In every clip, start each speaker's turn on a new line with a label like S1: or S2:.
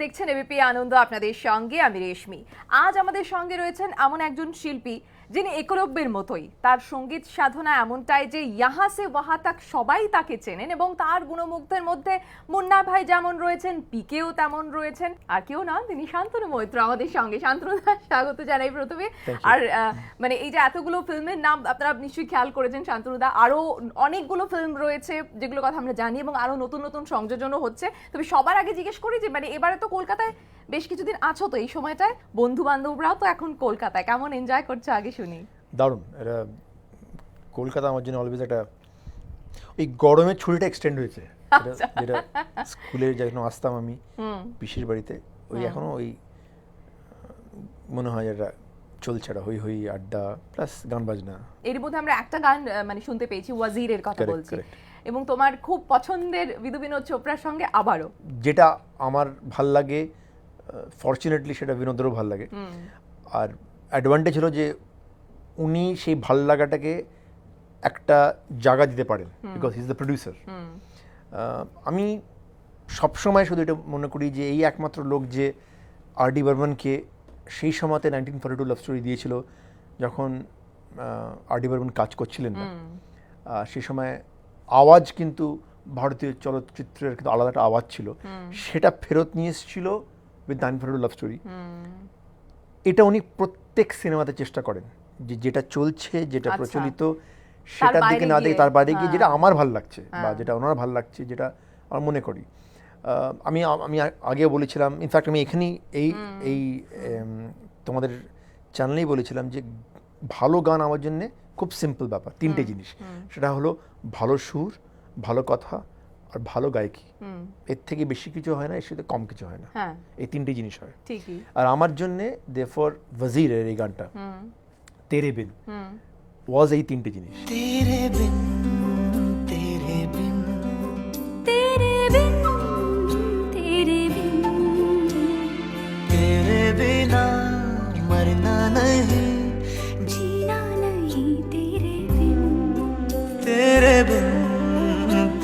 S1: দেখছেন এবিপি আনন্দ, আপনাদের সঙ্গে আমি রেশমি। আজ আমাদের সঙ্গে রয়েছেন এমন একজন শিল্পী যিনি একলব্যের মতোই। তার সঙ্গীত সাধনা এমনটাই যে ইহা সে ওয়াহা তাক সবাই তাকে চেনেন, এবং তার গুণমুগ্ধের মধ্যে মুন্না ভাই যেমন রয়েছেন, পিকেও তেমন রয়েছেন। আর কেউ না, তিনি শান্তনু মৈত্র আমাদের সঙ্গে। শান্তনু দা, স্বাগত জানাই প্রথমে। আর মানে এই যে এতগুলো ফিল্মের নাম আপনারা নিশ্চয়ই খেয়াল করেছেন শান্তনু দা, আরো অনেকগুলো ফিল্ম রয়েছে যেগুলো কথা আমরা জানি, এবং আরো নতুন নতুন সংযোজনও হচ্ছে। তবে সবার আগে জিজ্ঞেস করি যে মানে এবারে তো কলকাতায় বেশ কিছুদিন আছো, তো এই সময়টায় বন্ধু বান্ধবরাও তো এখন কলকাতায়, কেমন এনজয় করছো আগে শুনি।
S2: দারুণ। এটা কলকাতা আমার জন্য অলওয়েজ একটা, ওই গরমের ছুটিটা এক্সটেন্ড হয়েছে, যেটা স্কুলে যখন আসতাম আমি পিসির বাড়িতে, ওই এখনো ওই মনে হয় এটা চলছে, এটা হই হই আড্ডা প্লাস গান বাজনা।
S1: এর মধ্যে আমরা একটা গান মানে শুনতে পেয়েছি, ওয়াজিরের কথা বলছি, এবং তোমার খুব পছন্দের বিধু বিনোদ চোপড়ার সঙ্গে আবারও।
S2: যেটা আমার ভাল লাগে, ফরচুনেটলি সেটা বিনোদেরও ভাল লাগে। আর অ্যাডভান্টেজ হলো যে উনি সেই ভাল লাগাটাকে একটা জায়গা দিতে পারেন, because he is the producer. আমি সবসময় শুধু এটা মনে করি যে এই একমাত্র লোক যে আর ডি বর্মনকে সেই সময়তে 1942 লাভ স্টোরি দিয়েছিল, যখন আর ডি বর্মন কাজ করছিলেন না। সেই সময় আওয়াজ কিন্তু ভারতীয় চলচ্চিত্রের কিন্তু আলাদা একটা আওয়াজ ছিল, সেটা ফেরত নিয়ে এসেছিল উইথ 1942 লাভ স্টোরি। এটা উনি প্রত্যেক সিনেমাতে চেষ্টা করেন যে যেটা চলছে, যেটা প্রচলিত, সেটার দিকে না দেখে তার বাইরে গিয়ে যেটা আমার ভাল লাগছে বা যেটা ওনার ভাল লাগছে, যেটা আমার মনে করি। আমি আগেও বলেছিলাম, ইনফ্যাক্ট আমি এখানেই এই তোমাদের চ্যানেলেই বলেছিলাম যে ভালো গান আমার জন্যে খুব সিম্পল ব্যাপার, তিনটে জিনিস। সেটা হলো ভালো সুর, ভালো কথা আর ভালো গায়কি। এর থেকে বেশি কিছু হয় না, এর সাথে কম কিছু হয় না, এই তিনটে জিনিস হয়। আর আমার জন্যে দেফর ওয়াজিরের এই গানটা তেরে বিন ওয়াজ এই তিনটে জিনিস।
S3: তেরে বিন তেরে বিন তেরে বিন তেরে বিন তেরে বিনা মরনা नहीं जीना नहीं तेरे बिन तेरे बिन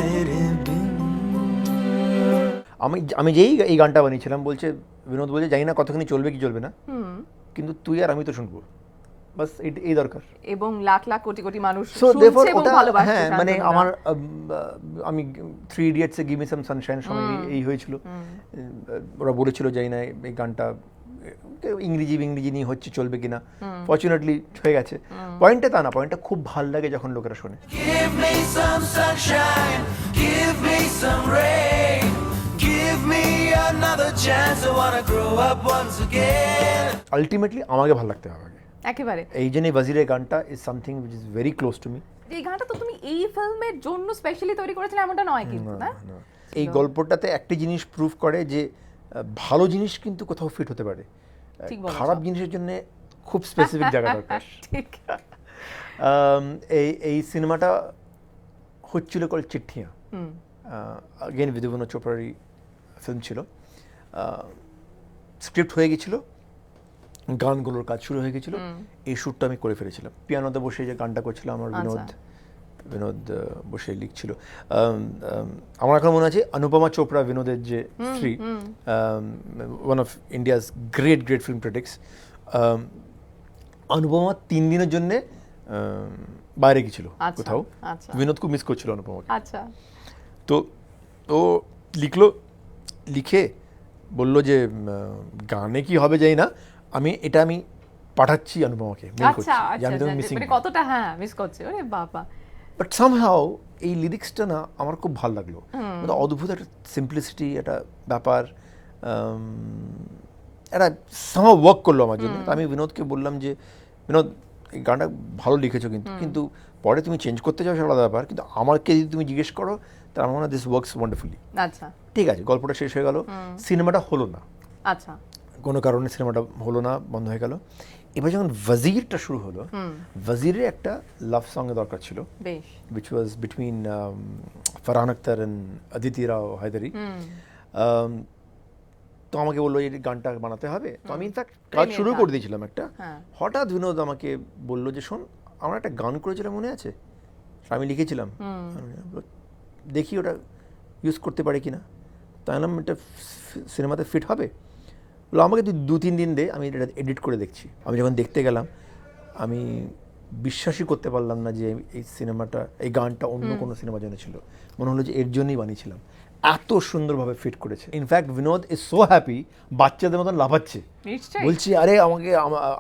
S3: तेरे बिन।
S2: আমি যেই এই গানটা বানিয়েছিলাম, বলছে বিনোদ বলছে জানি না কতখানি চলবে কি চলবে না, কিন্তু তুই আর আমি তো শুনবো, বাস এই দরকার।
S1: এবং লাখ লাখ কোটি কোটি মানুষ
S2: শুনছে
S1: এবং ভালোবাসছে।
S2: হ্যাঁ, মানে আমার আমি 3 ইডিয়টসে গিভ মি সাম সানশাইন সময় এই হয়েছিল, ওরা বলেছিল জানি না এই গানটা ইংরেজি নিয়ে হচ্ছে, চলবে কিনা। ফরচুনেটলি হয়ে গেছে। পয়েন্টটা তা না, পয়েন্টটা খুব ভাল লাগে যখন লোকেরা শোনে।
S3: Give me some sunshine, give me some rain, give me another chance, I wanna grow up once again.
S2: Ultimately আমাকে ভালো লাগতে হবে
S1: একেবারে।
S2: এই জন্য ওয়াজিরের গানটা is something which is very close to me.
S1: এই গানটা তো তুমি এই ফিল্মের জন্য স্পেশালি তৈরি করেছিলে এমনটা নয় কিন্তু, না?
S2: এই গল্পটাতে একটা জিনিস প্রুভ করে যে ভালো জিনিস কিন্তু কোথাও ফিট হতে পারে, খারাপ জিনিসের জন্য খুব স্পেসিফিক জায়গা দরকার।
S1: ঠিক।
S2: এই সিনেমাটা হচ্ছিল কল চিট্ঠিয়া, আগেন বিধু বিনোদ চোপড়ারই ফিল্ম ছিল। স্ক্রিপ্ট হয়ে গেছিল, গানগুলোর কাজ শুরু হয়ে গেছিল, এই শ্যুটটা আমি করে ফেলেছিলাম। পিয়ানোতে বসে যে গানটা করছিলাম, আমার বিনোদ বসে লিখছিল। আমার এখন মনে আছে অনুপমা চোপড়া, বিনোদের যে স্ত্রী, one of India's great film critics, Anupama 3 দিনের জন্যে বাইরে গেছিল কোথাও, বিনোদ খুব মিস করছিল অনুপমাকে। তো ও লিখে বললো যে গানে কি হবে জানি না, আমি পাঠাচ্ছি অনুপমাকে, মেল করছি যে আমি তোমাকে মিসিং,
S1: মানে কতটা মিস করছে। ওরে বাবা।
S2: বাট সামহাউ এই লিরিক্সটা না আমার খুব ভালো লাগলো। অদ্ভুত একটা সিম্পলিসিটি, একটা ব্যাপার, এটা সামহাউ ওয়ার্ক করলো আমার জন্য। আমি বিনোদকে বললাম যে বিনোদ, এই গানটা ভালো লিখেছো, কিন্তু পরে তুমি চেঞ্জ করতে চাও সেটা আলাদা ব্যাপার, কিন্তু আমাকে যদি তুমি জিজ্ঞেস করো তার আমার মনে হয় দিস ওয়ার্কস ওয়ান্ডারফুলি।
S1: আচ্ছা,
S2: ঠিক আছে, গল্পটা শেষ হয়ে গেল, সিনেমাটা হলো না।
S1: আচ্ছা,
S2: কোনো কারণে সিনেমাটা হলো না, বন্ধ হয়ে গেল। এবার যখন ওয়াজিরটা শুরু হলো, ওয়াজিরের একটা লাভ সং এর দরকার ছিল, which was between Farhan Akhtar and Aditi Rao Haidari. তো আমাকে বললো এই গানটা বানাতে হবে। তো আমি ইনফ্যাক্ট কাজ শুরু করে দিয়েছিলাম একটা। হঠাৎ বিনোদ আমাকে বললো যে শোন, আমরা একটা গান করেছিলাম মনে আছে, আমি লিখেছিলাম, দেখি ওটা ইউজ করতে পারে কিনা। তাই না, এটা সিনেমাতে ফিট হবে? বললো আমাকে তুই 2-3 দিন দে, আমি এটা এডিট করে দেখছি। আমি যখন দেখতে গেলাম, আমি বিশ্বাসই করতে পারলাম না যে এই সিনেমাটা, এই গানটা অন্য কোনো সিনেমার জন্য ছিল। মনে হলো যে এর জন্যই বানিয়েছিলাম, এত সুন্দরভাবে ফিট করেছে। In fact Binod is so happy, বাচ্চাদের মতন লাফাচ্ছে,
S1: নিশ্চয়ই।
S2: বলছি আরে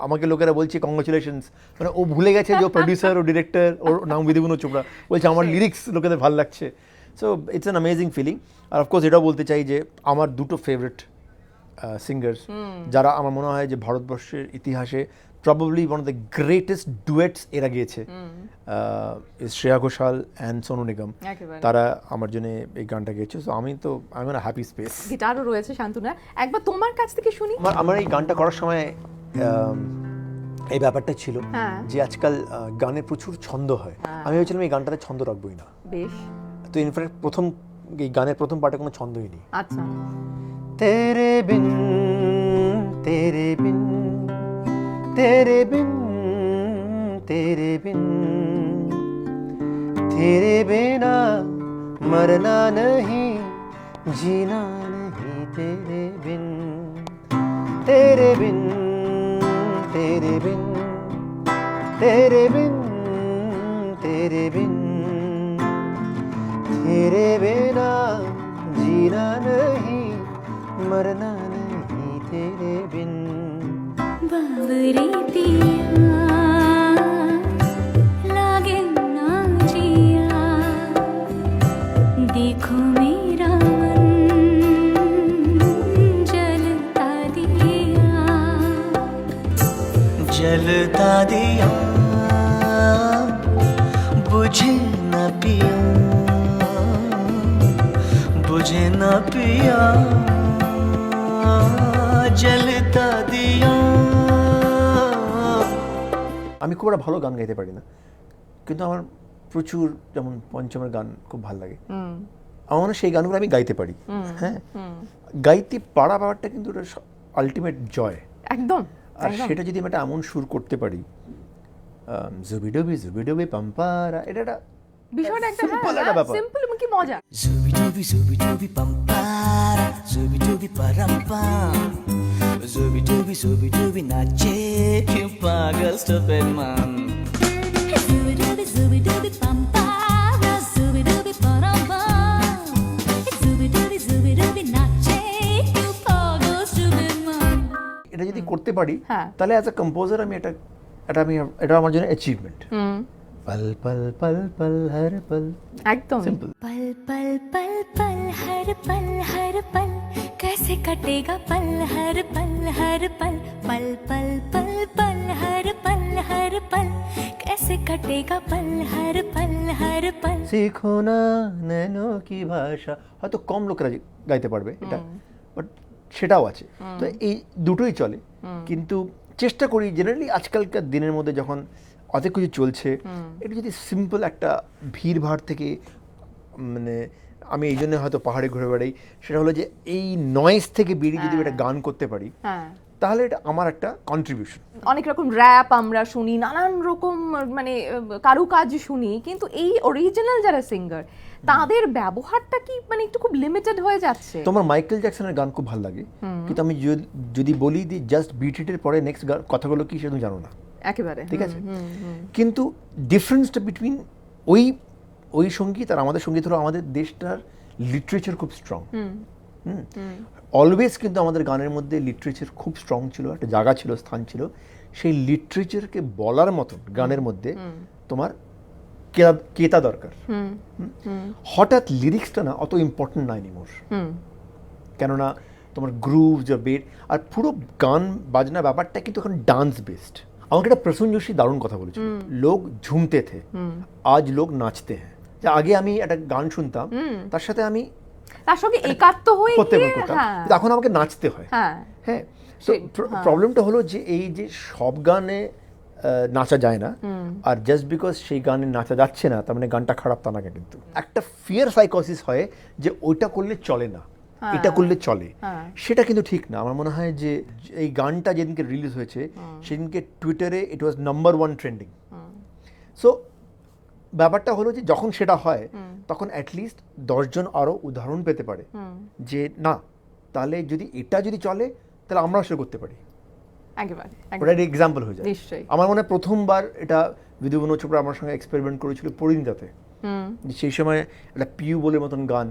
S2: আমাকে লোকেরা বলছে কংগ্রাচুলেশনস, মানে ও ভুলে গেছে যে ও প্রডিউসার, ও ডিরেক্টর, ওর নাম বিধিগুণ চোপড়া, বলছে আমার লিরিক্স লোকেদের ভালো লাগছে। So it's an amazing feeling. আর অফকোর্স এটাও বলতে চাই যে আমার দুটো ফেভারিট সিঙ্গার্স, যারা আমার মনে হয় যে ভারতবর্ষের ইতিহাসে probably one of the greatest duets এরা গিয়েছে, শ্রেয়া ঘোষাল অ্যান্ড সোনু নিগম।
S1: একেবারে।
S2: তারা আমার জন্য এই গানটা গেয়েছে। সো আমি এম হ্যাপি স্পেস।
S1: গিটারও রয়েছে শান্তনা, একবার তোমার কাছ থেকে শুনি।
S2: আমার এই গানটা করার সময় এই ব্যাপারটা ছিল
S1: হ্যাঁ।
S2: যে আজকাল গানে প্রচুর ছন্দ হয়। আমি ভেবেছিলাম এই গানটাতে ছন্দ রাখবোই না।
S1: বেশ।
S2: তো ইনফ্যাক্ট এই গানের প্রথম পার্টে কোনো ছন্দই নেই।
S1: আচ্ছা।
S2: তেরে বিন তেরে বিন তেরে বিন তেরে বিন তেরে বিনা মরনা नहीं जीना नहीं तेरे बिन तेरे बिन तेरे बिन तेरे बिन तेरे बिन तेरे बिना जीना नहीं मरना नहीं तेरे बिन।
S4: बावरी पिया लागे ना जिया, देखो मेरा मन जलता दिया,
S3: जलता दिया बुझे न पिया, बुझे न पिया जलता दिया।
S2: আমি খুব একটা ভালো গান গাইতে পারি না, কিন্তু আমার প্রচুর, যেমন পঞ্চমের গান খুব ভালো লাগে। আমার মনে হয় সেই গানগুলো আমি গাইতে পারি। হ্যাঁ, গাইতে পারা ব্যাপারটা কিন্তু আলটিমেট জয়।
S1: একদম।
S2: আর সেটা যদি আমি একটা এমন সুর করতে পারি, জুবিডুবি জুবিডুবি পাম্পারা, এটা একটা
S1: বিষয়টা একটা
S2: simple একটা ব্যাপার।
S1: সিম্পল এবং কি মজা।
S3: Zubi dubi pampara, zubi dubi parampam, zubi dubi nache que pagal stupid man.
S4: zubi dubi pampara, zubi dubi paramba, zubi dubi nache you pogo stupid man.
S2: এটা যদি করতে পারি,
S1: হ্যাঁ।
S2: তাহলে অ্যাজ আ কম্পোজার আমি এটা আমার জন্য অ্যাচিভমেন্ট। পল পল পল পল হর পল,
S1: একদম।
S2: সিম্পল।
S4: पल पल पल पल हर पल कैसे कटेगा पल हर पल पल पल पल पल हर पल कैसे कटेगा पल हर पल।
S2: শিখো না নैनो की ভাষা, হয়তো কম লোকেরা গাইতে পারবে এটা, বাট সেটাও আছে। তো এই দুটোই চলে, কিন্তু চেষ্টা করি জেনারেলি আজকালকার দিনের মধ্যে যখন অনেক কিছু চলছে, এটা যদি সিম্পল একটা ভিড়ভাড় থেকে, মানে আমি এই জন্য হয়তো পাহাড়ে ঘুরে বেড়াই, সেটা হলো যে এই নয়েজ থেকে বেরিয়ে যদি একটা গান করতে পারি,
S1: হ্যাঁ।
S2: তাহলে এটা আমার একটা কন্ট্রিবিউশন।
S1: অনেক রকম র্যাপ আমরা শুনি, নানান রকম মানে কারুকাজ শুনি, কিন্তু এই অরিজিনাল যারা সিঙ্গার তাদের ব্যবহারটা কি মানে একটু খুব লিমিটেড হয়ে যাচ্ছে।
S2: তোমার মাইকেল জ্যাকসনের গান খুব ভালো লাগে, কিন্তু আমি যদি বলি যে জাস্ট বিট ইটের পরে নেক্সট কথাগুলো কি সেটা তুমি জানো না।
S1: একেবারে।
S2: ঠিক আছে, কিন্তু ডিফারেন্সটা বিটুইন ওই সঙ্গীত আর আমাদের সঙ্গীত হলো আমাদের দেশটার লিটারেচার খুব স্ট্রং। অলওয়েজ কিন্তু আমাদের গানের মধ্যে লিটারেচার খুব স্ট্রং ছিল, একটা জায়গা ছিল, স্থান ছিল। সেই লিটারেচারকে বলার মতন গানের মধ্যে তোমার কেতা দরকার। হঠাৎ লিরিক্সটা না অত ইম্পর্টেন্ট না এনিমোর, কেননা তোমার গ্রুভ যা বেট আর পুরো গান বাজনা ব্যাপারটা কিন্তু এখন ডান্স বেসড। আমাকে একটা প্রসূন যোশী দারুণ কথা বলেছিল, লোক ঝুমতে থে আজ লোক নাচতে হ্যাঁ। যে আগে আমি একটা গান শুনতাম, তার সাথে আমি
S1: তার সঙ্গে একাত্ম হয়ে
S2: করতে
S1: গিয়ে,
S2: করতাম,
S1: হ্যাঁ,
S2: কিন্তু এখন আমাকে নাচতে হয়।
S1: হ্যাঁ,
S2: হ্যাঁ, তো প্রবলেমটা হলো যে এই যে সব গানে নাচা যায় না, আর জাস্ট বিকজ সেই গানে নাচা যাচ্ছে না তার মানে গানটা খারাপ তা না, কিন্তু একটা ফিয়ার সাইকোসিস হয় যে ওইটা করলে চলে না, এটা করলে চলে, সেটা কিন্তু ঠিক না। আমার মনে হয় যে এই গানটা যেদিনকে রিলিজ হয়েছে সেদিনকে টুইটারে ইট ওয়াজ নাম্বার 1 ট্রেন্ডিং। সো ব্যাপারটা হলো যে যখন সেটা হয় তখন অ্যাটলিস্ট 10 জন আরও উদাহরণ পেতে পারে যে না, তাহলে এটা যদি চলে তাহলে আমরাও সেটা করতে পারি।
S1: একেবারে
S2: ওটা একটা এক্সাম্পল হয়ে যায়।
S1: নিশ্চয়ই।
S2: আমার মনে হয় প্রথমবার এটা বিধুবন চোপড়া আমার সঙ্গে এক্সপেরিমেন্ট করেছিল পরিণীতাতে। সেই সময় একটা পিউ বলে মতন গান,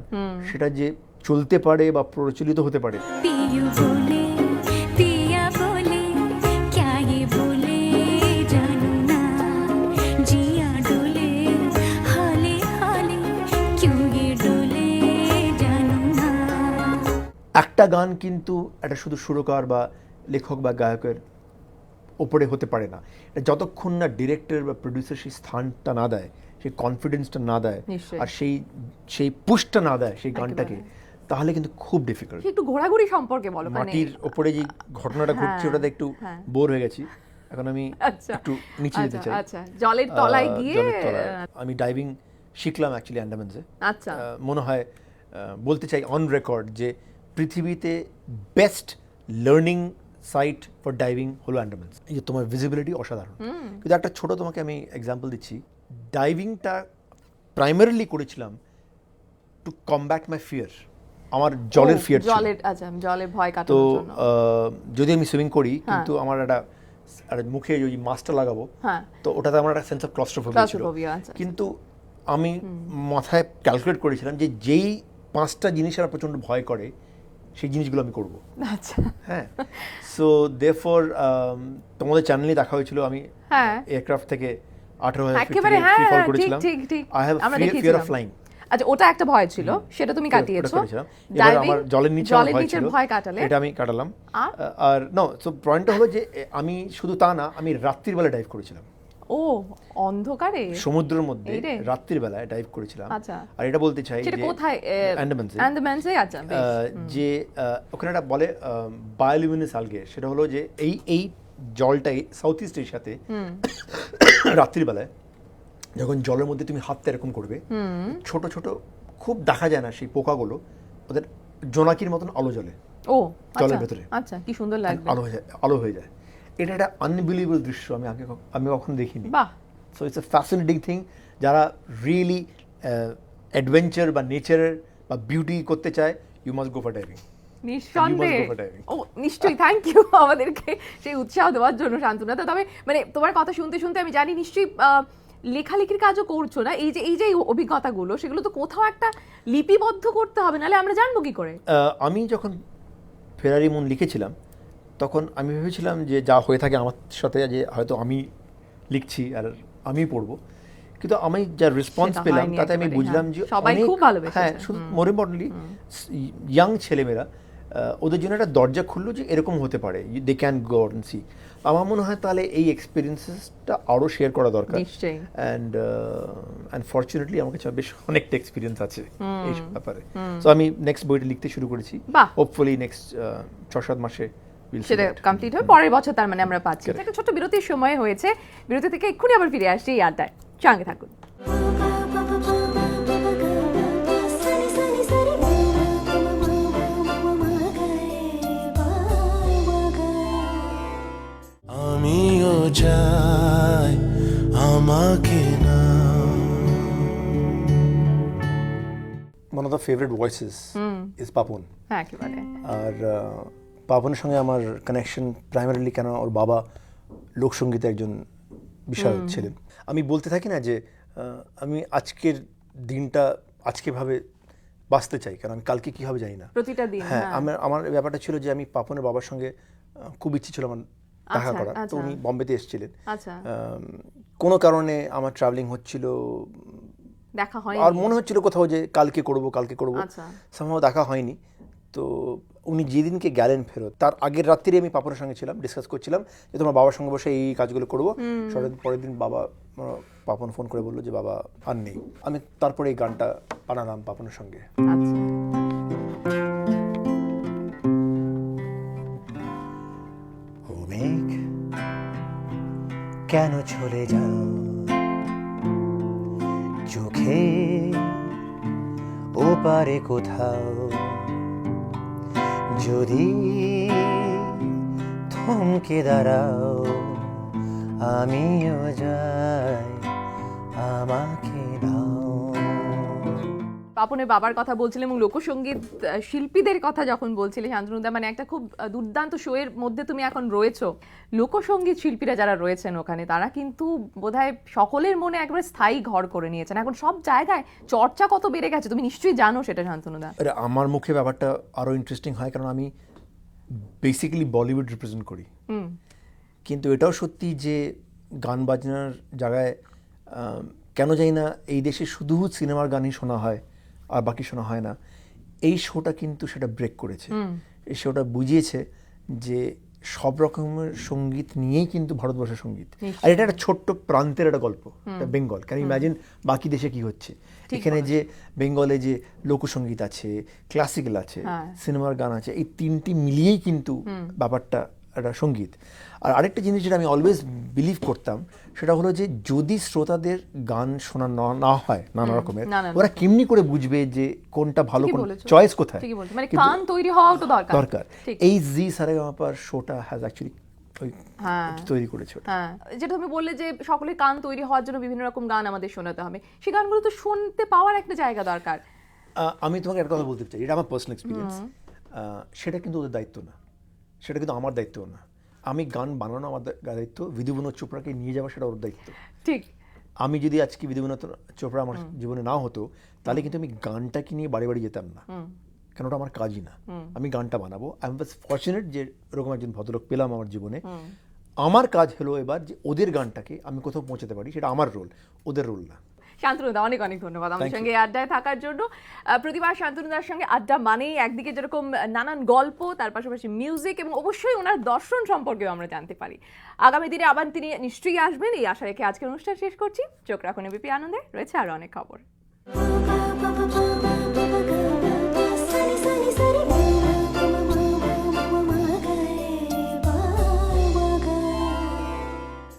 S2: সেটা যে চলতে পারে বা প্রচলিত হতে পারে।
S4: पियू बोले पिया बोले क्या ये बोले जानू ना जिया डोले हाले हाले क्यों ये डोले जानू ना।
S2: একটা গান কিন্তু একটা শুধু সুরকার বা লেখক বা গায়কের ওপরে হতে পারে না, এটা যতক্ষণ না ডিরেক্টর বা প্রডিউসার সেই স্থানটা না দেয়, সেই কনফিডেন্সটা না দেয়,
S1: নিশ্চয়ই।
S2: আর সেই পুশটা না দেয় সেই গানটাকে, তাহলে কিন্তু খুব ডিফিকাল্ট।
S1: একটু ঘোরাঘুরি সম্পর্কে বলো। মানে
S2: মাটির ওপরে যে ঘটনাটা ঘটছে ওটাতে একটু বোর হয়ে গেছি, এখন আমি
S1: আচ্ছা।
S2: একটু নিচে যেতে চাই।
S1: আচ্ছা, জলের তলায় গিয়ে
S2: জলের তলায়। আমি ডাইভিং শিখলাম অ্যাকচুয়ালি আন্ডামানসে।
S1: আচ্ছা।
S2: মনে হয় বলতে চাই অন রেকর্ড যে পৃথিবীতে best learning site for diving হলো আন্ডামানস। এই যে তোমার ভিজিবিলিটি অসাধারণ। কিন্তু একটা ছোট তোমাকে আমি এক্সাম্পল দিচ্ছি, ডাইভিংটা প্রাইমারিলি করেছিলাম টু কমব্যাট মাই ফিয়ার। আমার জলের ফিয়ার ছিল।
S1: জলের ভয়
S2: তো
S1: কাটানোর জন্য।
S2: যদি আমি সুইমিং করি কিন্তু আমার একটা মুখে ওই মাস্কটা লাগাবো, তো ওটাতে আমার একটা সেন্স অফ ক্লস্ট্রোফোবিয়া ছিল। কিন্তু আমি মাথায় ক্যালকুলেট করেছিলাম যে যেই 5টা জিনিস আমার প্রচণ্ড ভয় করে সেই জিনিসগুলো আমি করব।
S1: আচ্ছা।
S2: হ্যাঁ, সো দেয়ারফর তোমাদের চ্যানেলে দেখা হয়েছিল আমি এয়ারক্রাফট থেকে 18,000 ফিট
S1: একেবারে
S2: থেকে
S1: হ্যাঁ,
S2: ফ্রি ফল
S1: ঠিক
S2: করেছিলাম।
S1: ঠিক ঠিক।
S2: আই হ্যাভ
S1: আমরা
S2: ফিয়ার অফ
S1: দেখিয়েছিলাম।
S2: ফ্লাইং।
S1: আচ্ছা, ওটা একটা ভয় ছিল, সেটা তুমি কাটিয়েছো।
S2: এবার আমার জলের নিচে আমার ভয় ছিল,
S1: ভয় কাটালে
S2: এটা আমি কাটালাম। আর নো, সো পয়েন্টটা হলো যে আমি শুধু তা না, আমি রাত্রির বেলা ডাইভ করেছিলাম।
S1: ও, অন্ধকারে
S2: সমুদ্রের মধ্যে
S1: এই রে।
S2: রাত্রির বেলায় ডাইভ করেছিলাম।
S1: আচ্ছা।
S2: আর এটা বলতে চাই
S1: সেটা
S2: যে
S1: কোথায়?
S2: আন্ডামানসে।
S1: আন্ডামানসে, আচ্ছা বেশ।
S2: যে ওখানে একটা বলে বায়োলুমিনাস আলগে, সেটা হলো যে এই জলটাই সাউথ ইস্ট এশিয়াতে রাত্রির বেলায় যখন জলের মধ্যে তুমি হাতটা এরকম করবে, ছোট ছোট খুব দেখা যায় না সেই পোকাগুলো ওদের জোনাকির মতন আলো জ্বলে
S1: ও
S2: জলের
S1: আচ্ছা,
S2: ভেতরে।
S1: আচ্ছা, কি সুন্দর লাগবে।
S2: আলো হয়ে যায়। এটা একটা আনবিলিভেবল দৃশ্য, আমি কখনো দেখিনি।
S1: বাহ।
S2: So it's a fascinating thing. যারা রিয়েলি অ্যাডভেঞ্চার বা নেচারের বা বিউটি করতে চায়, you must go for diving.
S1: নিঃসন্দেহে।
S2: You must go for diving.
S1: ও নিশ্চয়ই, থ্যাংক ইউ আমাদেরকে সেই উৎসাহ দেওয়ার জন্য শান্তনা। তবে মানে তোমার কথা শুনতে শুনতে আমি জানি নিশ্চয়ই লেখালেখির কাজও করছো না। এই যে অভিজ্ঞতাগুলো, সেগুলো তো কোথাও একটা লিপিবদ্ধ করতে হবে, নাহলে আমরা জানবো কি করে?
S2: আমি যখন ফেরারি মুন লিখেছিলাম তখন আমি ভেবেছিলাম যে যা হয়ে থাকে আমার সাথে, যে হয়তো আমি লিখছি আর আমি পড়বো, কিন্তু আমি যা রেসপন্স
S1: সেটা
S2: পেলাম
S1: হয়নি
S2: তাতে আমি
S1: একেবারে,
S2: বুঝলাম
S1: হ্যাঁ।
S2: যে
S1: সবাই
S2: অনেক-
S1: খুব ভালোবেসেছে।
S2: হ্যাঁ, শুধু মোর ইম্পর্টেন্টলি ইয়াং ছেলেমেয়েরা, ওদের জন্য একটা দরজা খুললো যে এরকম হতে পারে, they can go out and see. আমার মনে হয় তাহলে এই এক্সপিরিয়েন্সেসটা আরও শেয়ার করা দরকার।
S1: নিশ্চয়ই।
S2: অ্যান্ড ফরচুনেটলি আমার কাছে বেশ অনেকটা এক্সপিরিয়েন্স আছে এই ব্যাপারে। সো আমি নেক্সট বইটা লিখতে শুরু করেছি।
S1: বাহ।
S2: হোপফুলি নেক্সট 6-7 মাসে we'll see
S1: সেটা
S2: that.
S1: কমপ্লিট হবে পরের বছর, তার মানে আমরা পাচ্ছি।
S2: Correct.
S1: একটা ছোট্ট বিরতির সময় হয়েছে, বিরতি থেকে এক্ষুনি আবার ফিরে আসছি এই আড্ডায়, সঙ্গে থাকুন।
S3: আমিও চাই আমাকে না।
S2: One of the favorite voices is Papon.
S1: হ্যাঁ, একেবারে।
S2: আর পাপনের সঙ্গে আমার কানেকশন প্রাইমারিলি কেন, ওর বাবা লোকসঙ্গীতে একজন বিশাল ছিলেন। আমি বলতে থাকি না যে আমি আজকের দিনটা আজকেভাবে বাঁচতে চাই, কারণ আমি কালকে কী হবে জানি না।
S1: প্রতিটা দিন।
S2: হ্যাঁ, আমার ব্যাপারটা ছিল যে আমি পাপনের বাবার সঙ্গে খুব ইচ্ছে ছিল আমার দেখা
S1: আচ্ছা,
S2: করা। তো
S1: আচ্ছা।
S2: উনি বম্বেতে এসেছিলেন।
S1: আচ্ছা।
S2: কোনো কারণে আমার ট্রাভেলিং হচ্ছিল,
S1: দেখা হয়
S2: আর মনে হচ্ছিল কোথাও যে কালকে করব।
S1: আচ্ছা।
S2: সামহাও দেখা হয়নি। তো উনি যেদিনকে গেলেন ফেরত, তার আগের রাত্রিরে আমি পাপনের সঙ্গে ছিলাম, ডিসকাস করছিলাম যে তোমার বাবার সঙ্গে বসে এই কাজগুলো করবো। পরের দিন পাপন ফোন করে বললো যে বাবা আর নেই। আমি তারপরে এই গানটা বানালাম পাপনের সঙ্গে।
S1: আচ্ছা।
S2: ও মেঘ কেন চলে যাও, চোখে ওপারে কোথাও যদি থমকে দাঁড়াও, আমিও যাই
S3: আমাকে দাও।
S1: পাপনের বাবার কথা বলছিলেন এবং লোকসঙ্গীত শিল্পীদের কথা যখন বলছিলে শান্তনুদা, মানে একটা খুব দুর্দান্ত শো এর মধ্যে তুমি এখন রয়েছো। লোকসঙ্গীত শিল্পীরা যারা রয়েছেন ওখানে তারা কিন্তু বোধহয় সকলের মনে একবারে স্থায়ী ঘর করে নিয়েছেন। এখন সব জায়গায় চর্চা কত বেড়ে গেছে, তুমি নিশ্চয়ই জানো সেটা শান্তনুদা।
S2: আরে আমার মুখে ব্যাপারটা আরও ইন্টারেস্টিং হয়, কারণ আমি বেসিক্যালি বলিউড রিপ্রেজেন্ট করি। কিন্তু এটাও সত্যি যে গান বাজনার জায়গায় কেন জানি না এই দেশে শুধু সিনেমার গানই শোনা হয় আর বাকি শোনা হয় না। এই শোটা কিন্তু সেটা ব্রেক করেছে। এই শোটা বুঝিয়েছে যে সব রকমের সঙ্গীত নিয়েই কিন্তু ভারতবর্ষের সঙ্গীত। আর এটা একটা ছোট্ট প্রান্তের একটা গল্প, বেঙ্গল। ক্যান ইউ ইমাজিন বাকি দেশে কি হচ্ছে? এখানে যে বেঙ্গলে যে লোকসঙ্গীত আছে, ক্লাসিক্যাল আছে, সিনেমার গান আছে, এই তিনটি মিলিয়েই কিন্তু ব্যাপারটা একটা সঙ্গীত। আর আরেকটা জিনিস যেটা আমি অলওয়েজ বিলিভ করতাম, সেটা হলো যে যদি শ্রোতাদের গান শোনা না হয় নানা রকমের, ওরা কেমনি করে বুঝবে যে কোনটা ভালো, কোন চয়েস কোথায়?
S1: মানে গান তৈরি হওয়াও তো দরকার।
S2: এই জি সারেগামাপার শোটা হ্যাজ অ্যাকচুয়ালি তৈরি করেছে।
S1: হ্যাঁ, যেটা তুমি বললে যে সকলের গান তৈরি হওয়ার জন্য বিভিন্ন রকম গান আমাদের শোনাতে হবে, সেই গানগুলো তো শুনতে পাওয়ার একটা জায়গা দরকার।
S2: আমি তোমাকে একটা কথা বলতে চাই, এটা আমার পার্সোনাল এক্সপিরিয়েন্স। সেটা কিন্তু ওদের দায়িত্ব না, সেটা কিন্তু আমার দায়িত্ব না। আমি গান বানানো আমার দায়িত্ব, বিধু বিনোদ চোপড়াকে নিয়ে যাওয়া সেটা ওর দায়িত্ব।
S1: ঠিক।
S2: আমি যদি আজকে বিধু বিনোদ চোপড়া আমার জীবনে না হতো, তাহলে কিন্তু আমি গানটাকে নিয়ে বাড়ি বাড়ি যেতাম না, কেন ওটা আমার কাজই না। আমি গানটা বানাবো। আই এম ফরচুনেট যে এরকম একজন ভদ্রলোক পেলাম আমার জীবনে। আমার কাজ হলো এবার যে ওদের গানটাকে আমি কোথাও পৌঁছাতে পারি, সেটা আমার রোল, ওদের রোল না।
S1: শান্তনুদা, অনেক অনেক ধন্যবাদ আমাদের সঙ্গে আড্ডায় থাকার জন্য। প্রতিবার শান্তনুদার সঙ্গে আড্ডা মানেই একদিকে যেরকম নানান গল্প, তার পাশাপাশি মিউজিক এবং অবশ্যই ওনার দর্শন সম্পর্কেও আমরা জানতে পারি। আগামী দিনে আবার তিনি নিশ্চয়ই আসবেন, এই আশা রেখে আজকের অনুষ্ঠান শেষ করছি। চোখ রাখুন এবিপি আনন্দে, রয়েছে আরো অনেক খবর।